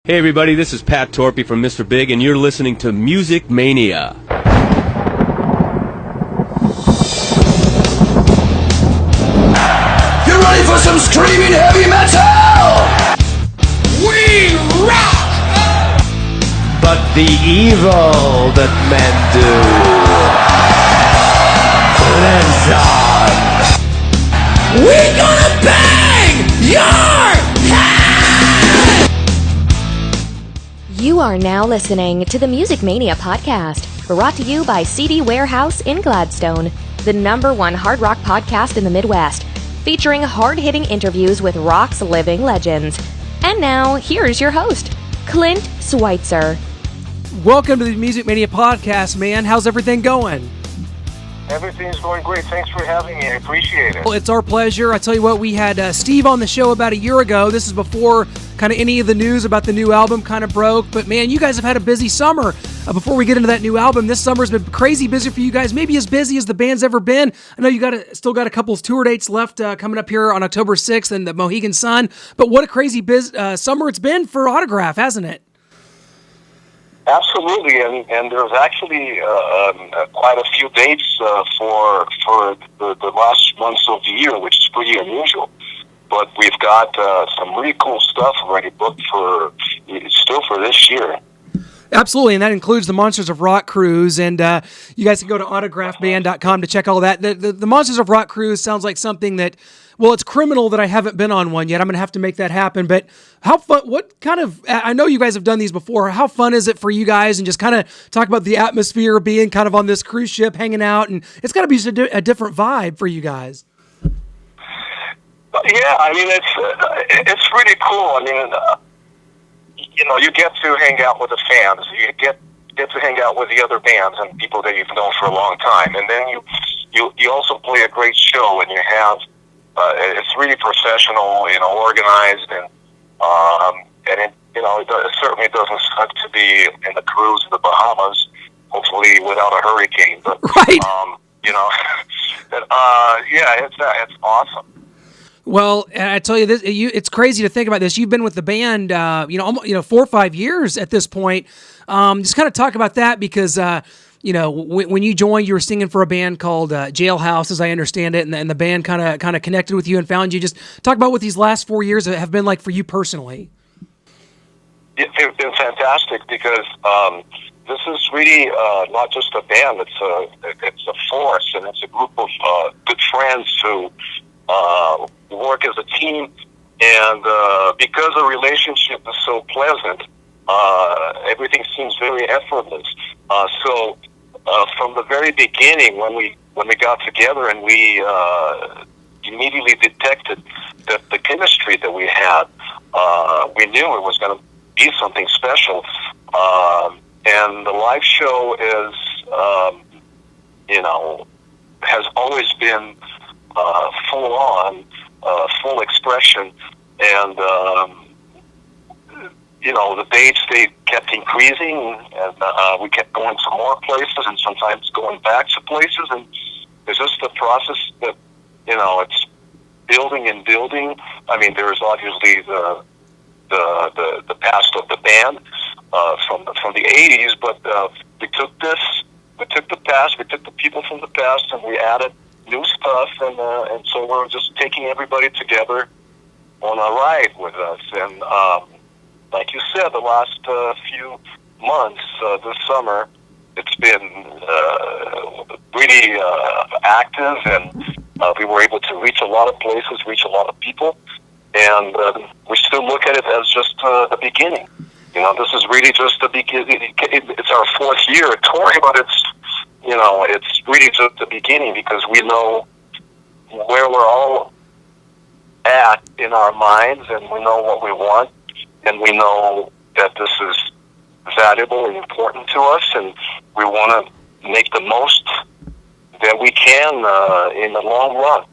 Hey everybody, this is Pat Torpy from Mr. Big, and you're listening to Music Mania. You ready for some screaming heavy metal? We rock! But the evil that men do lives on. We gonna bang your head! You are now listening to the Music Mania podcast, brought to you by CD Warehouse in Gladstone, the #1 hard rock podcast in the Midwest, featuring hard-hitting interviews with rock's living legends. And now, here's your host, Clint Switzer. Welcome to the Music Mania podcast, man. How's everything going? Everything's going great. Thanks for having me. I appreciate it. Well, it's our pleasure. I tell you what, we had Steve on the show about a year ago. This is before kind of any of the news about the new album kind of broke. But, man, you guys have had a busy summer. Before we get into that new album, this summer's been crazy busy for you guys, maybe as busy as the band's ever been. I know you still got a couple of tour dates left coming up here on October 6th in the Mohegan Sun. But what a crazy summer it's been for Autograph, hasn't it? Absolutely, and there's actually quite a few dates for the last months of the year, which is pretty unusual. But we've got some really cool stuff already booked for this year. Absolutely, and that includes the Monsters of Rock cruise, and you guys can go to autographband.com to check all that. The Monsters of Rock cruise sounds like something that, well, it's criminal that I haven't been on one yet. I'm going to have to make that happen, but how fun, I know you guys have done these before. How fun is it for you guys, and just kind of talk about the atmosphere of being kind of on this cruise ship, hanging out, and it's got to be a different vibe for you guys. Yeah, I mean, it's really cool. I mean, you get to hang out with the fans. You get to hang out with the other bands and people that you've known for a long time. And then you also play a great show, and you have it's really professional, organized, and it certainly doesn't suck to be in the cruise in the Bahamas, hopefully without a hurricane. But right. It's awesome. Well, I tell you this, it's crazy to think about this. You've been with the band, almost, 4 or 5 years at this point. Just kind of talk about that because, when you joined, you were singing for a band called Jailhouse, as I understand it, and the band kind of connected with you and found you. Just talk about what these last 4 years have been like for you personally. It's been fantastic because this is really not just a band; it's a force, and it's a group of good friends who work as a team, and because the relationship is so pleasant, everything seems very effortless. So from the very beginning, when we got together, and we immediately detected that the chemistry that we had, we knew it was going to be something special. And the live show has always been full on, full expression, and the dates, they kept increasing, and we kept going to more places, and sometimes going back to places, and it's just a process that it's building and building. I mean, there's obviously the past of the band from the '80s, but we took the past, we took the people from the past, and we added new stuff, and so we're just taking everybody together on a ride with us. And like you said, the last few months, this summer, it's been really active, and we were able to reach a lot of places, reach a lot of people, and we still look at it as just the beginning. This is really just the beginning. It's our 4th year touring, but it's really just the beginning, because we know where we're all at in our minds, and we know what we want, and we know that this is valuable and important to us, and we want to make the most that we can in the long run.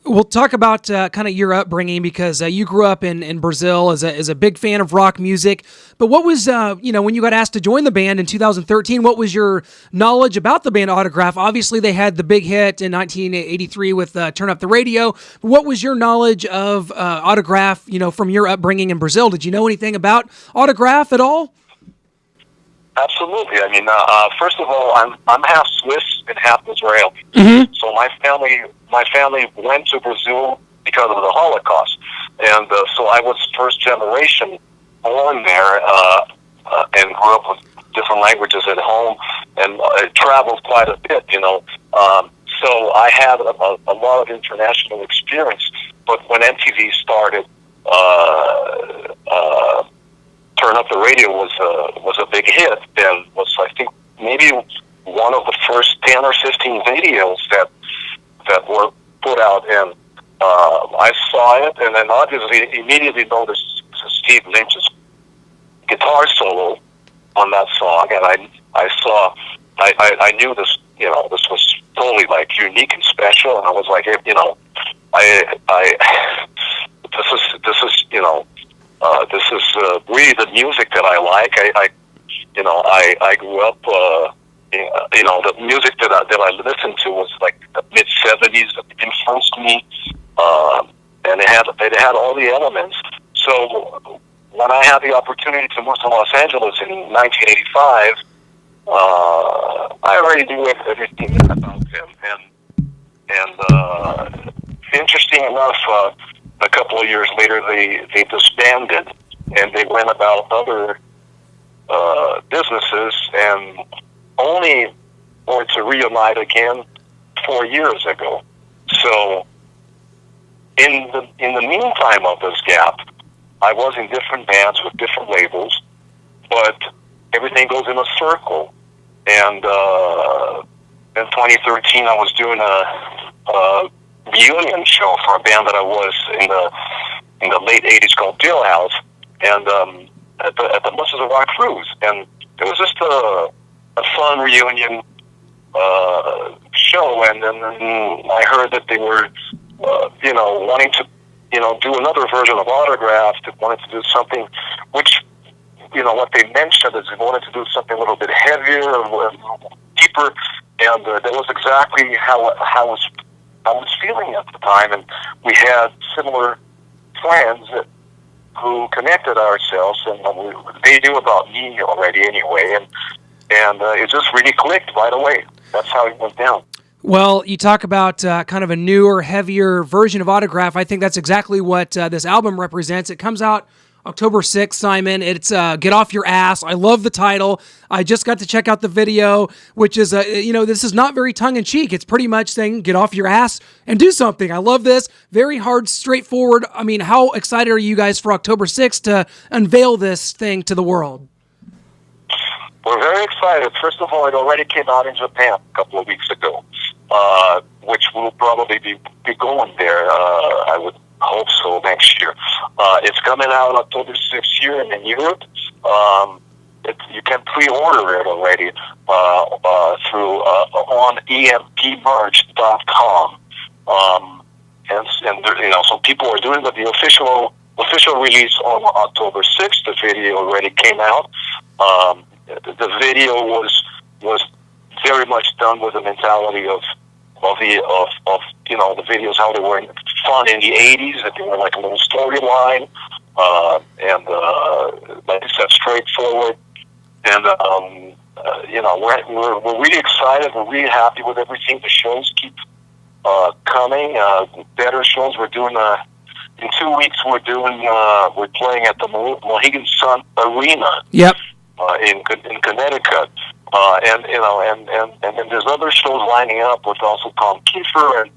We'll talk about kind of your upbringing because you grew up in Brazil as a big fan of rock music. But what was, when you got asked to join the band in 2013, what was your knowledge about the band Autograph? Obviously, they had the big hit in 1983 with Turn Up the Radio. But what was your knowledge of Autograph, from your upbringing in Brazil? Did you know anything about Autograph at all? Absolutely. I mean, first of all, I'm half Swiss and half Israeli. Mm-hmm. So my family went to Brazil because of the Holocaust, and so I was first generation born there and grew up with different languages at home and traveled quite a bit. So I had a lot of international experience. But when MTV started, Turn Up the Radio was a big hit, and was, I think, maybe one of the first 10 or 15 videos that were put out, and I saw it, and then obviously immediately noticed Steve Lynch's guitar solo on that song, and I knew this, this was totally like unique and special, and I was like, this is really the music that I like. I grew up, the music that I listened to was like the mid '70s that influenced me, and it had all the elements. So when I had the opportunity to move to Los Angeles in 1985, I already knew everything about them, and interesting enough, a couple of years later, they disbanded, and they went about other businesses, and only for it to reunite again 4 years ago. So, in the meantime of this gap, I was in different bands with different labels, but everything goes in a circle. And in 2013, I was doing a reunion show for a band that I was in the late '80s called Jailhouse, and at the Buses of Rock Cruise, and it was just a fun reunion show, and then I heard that they were wanting to do another version of Autograph. They wanted to do something which what they mentioned is they wanted to do something a little bit heavier and deeper, and that was exactly how I was feeling at the time, and we had similar friends who connected ourselves, and they knew about me already anyway, and it just really clicked right away. That's how it went down. Well, you talk about kind of a newer, heavier version of Autograph. I think that's exactly what this album represents. It comes out October 6th, Simon. It's Get Off Your Ass. I love the title. I just got to check out the video, which is, this is not very tongue-in-cheek. It's pretty much saying, get off your ass and do something. I love this. Very hard, straightforward. I mean, how excited are you guys for October 6th to unveil this thing to the world? We're very excited. First of all, it already came out in Japan a couple of weeks ago, which will probably be going there, I would hope so, next year. It's coming out October 6th here in Europe. You can pre-order it already through on empmerch.com. So people are doing, but the official release on October 6th. The video already came out. The video was very much done with the mentality of the videos, how they were fun in the 80s, that they were like a little storyline, and like I said, straightforward. And we're really excited. We're really happy with everything. The shows keep coming. Better shows. We're doing in 2 weeks. We're playing at the Mohegan Sun Arena. Yep. In Connecticut. And then there's other shows lining up with also Tom Kiefer,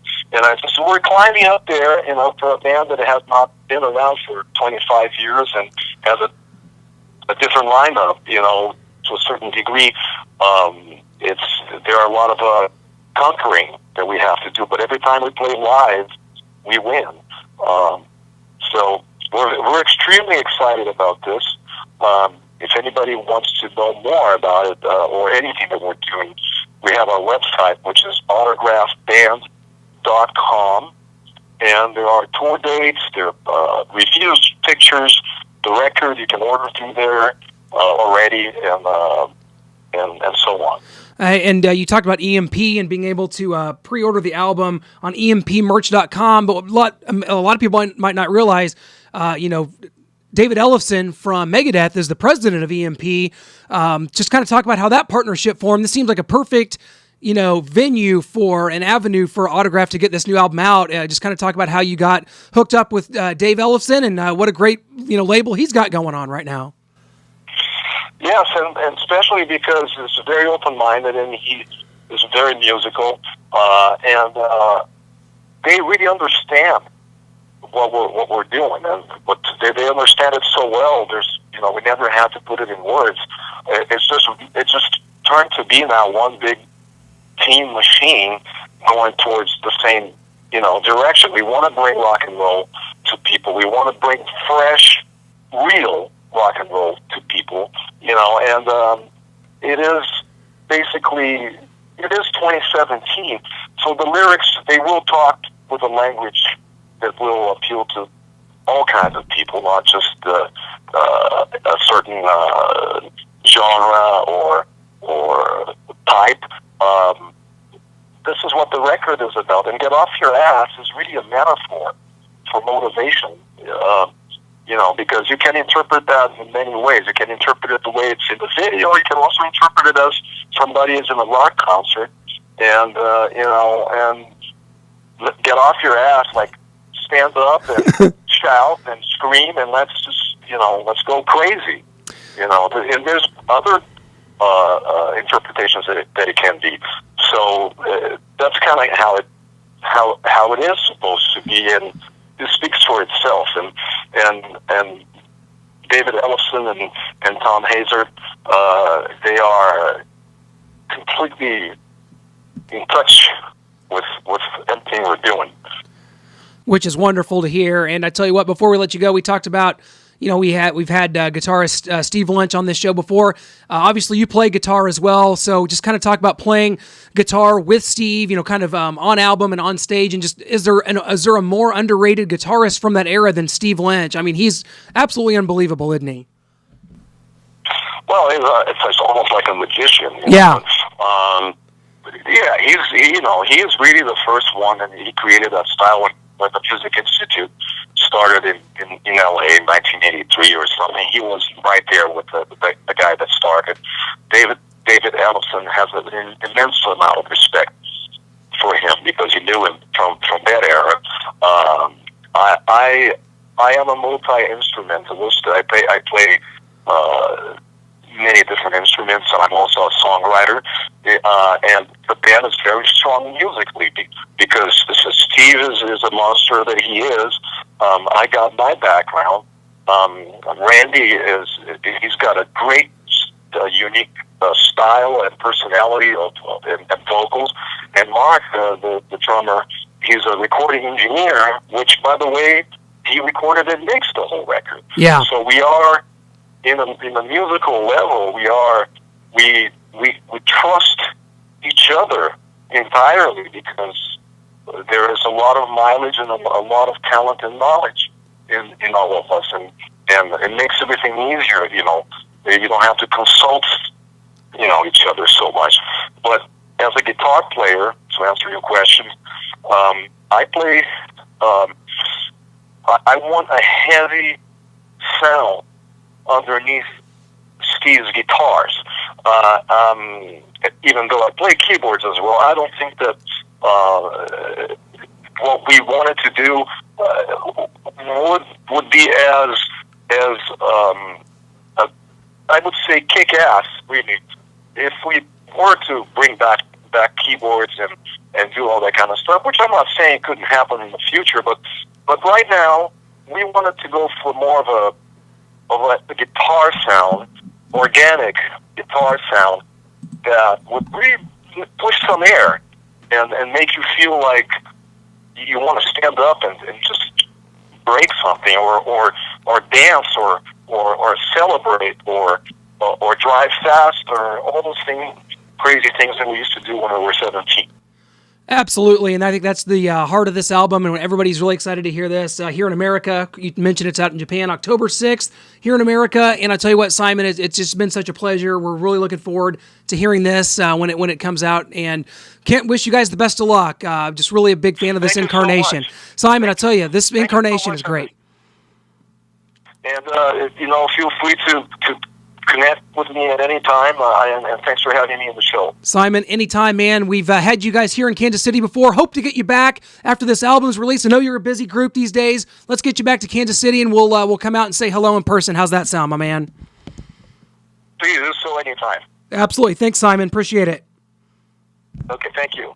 so we're climbing up there, for a band that has not been around for 25 years and has a different lineup, to a certain degree. There are a lot of conquering that we have to do, but every time we play live, we win. So we're extremely excited about this. If anybody wants to know more about it or anything that we're doing, we have our website, which is autographband.com, and there are tour dates, there are reviews, pictures, the record you can order through there already, and so on. And you talked about EMP and being able to pre-order the album on empmerch.com, but a lot of people might not realize, David Ellefson from Megadeth is the president of EMP. Just kind of talk about how that partnership formed. This seems like a perfect, venue for an avenue for Autograph to get this new album out. Just kind of talk about how you got hooked up with Dave Ellefson and what a great, label he's got going on right now. Yes, and especially because he's very open-minded and he is very musical, and they really understand what we're doing, and they understand it so well. We never had to put it in words. It just turned to be now one big team machine going towards the same direction. We want to bring rock and roll to people. We want to bring fresh, real rock and roll to people, and it is 2017. So the lyrics, they will talk with a language that will appeal to all kinds of people, not just a certain genre or type. This is what the record is about, and Get Off Your Ass is really a metaphor for motivation. Because you can interpret that in many ways. You can interpret it the way it's in the video. You can also interpret it as somebody is in a rock concert, and and get off your ass, like stand up and shout and scream, and let's go crazy. And there's other interpretations that it can be. So that's kind of how it is supposed to be, and it speaks for itself. And David Ellefson and Tom Hazer, they are completely in touch with everything we're doing, which is wonderful to hear. And I tell you what, before we let you go, we talked about, we've had guitarist Steve Lynch on this show before. Obviously, you play guitar as well, so just kind of talk about playing guitar with Steve, kind of on album and on stage. And just is there a more underrated guitarist from that era than Steve Lynch? I mean, he's absolutely unbelievable, isn't he? Well, it's almost like a magician. Yeah. Yeah, he is really the first one, and he created that style when the Music Institute started in LA in 1983 or something. He was right there with the guy that started. David Ellefson has an immense amount of respect for him because he knew him from that era. I am a multi-instrumentalist. I play many different instruments, and I'm also a songwriter. And the band is very strong musically because Steve is a monster that he is. I got my background. Randy he's got a great, unique style and personality and vocals. And Mark, the drummer, he's a recording engineer, which, by the way, he recorded and mixed the whole record. Yeah. So we are in a musical level. We trust each other entirely because there is a lot of mileage and a lot of talent and knowledge in all of us, and it makes everything easier. You don't have to consult each other so much. But as a guitar player, to answer your question, I play. I want a heavy sound underneath Steve's guitars. Even though I play keyboards as well, I don't think that what we wanted to do would be as I would say kick-ass, really. If we were to bring back keyboards and do all that kind of stuff, which I'm not saying couldn't happen in the future, but right now we wanted to go for more of a guitar sound, organic guitar sound that would really push some air and make you feel like you want to stand up and just break something or dance or celebrate or drive fast or all those crazy things that we used to do when we were 17. Absolutely, and I think that's the heart of this album, and everybody's really excited to hear this. Here in America, you mentioned it's out in Japan, October 6th, here in America, and I'll tell you what, Simon, it's just been such a pleasure. We're really looking forward to hearing this when it comes out, and can't wish you guys the best of luck. Just really a big fan of this incarnation. Simon, I'll tell you, this incarnation is great. And, feel free to connect with me at any time, and thanks for having me on the show. Simon, anytime, man. We've had you guys here in Kansas City before. Hope to get you back after this album's released. I know you're a busy group these days. Let's get you back to Kansas City, and we'll come out and say hello in person. How's that sound, my man? Please do so anytime. Absolutely. Thanks, Simon. Appreciate it. Okay, thank you.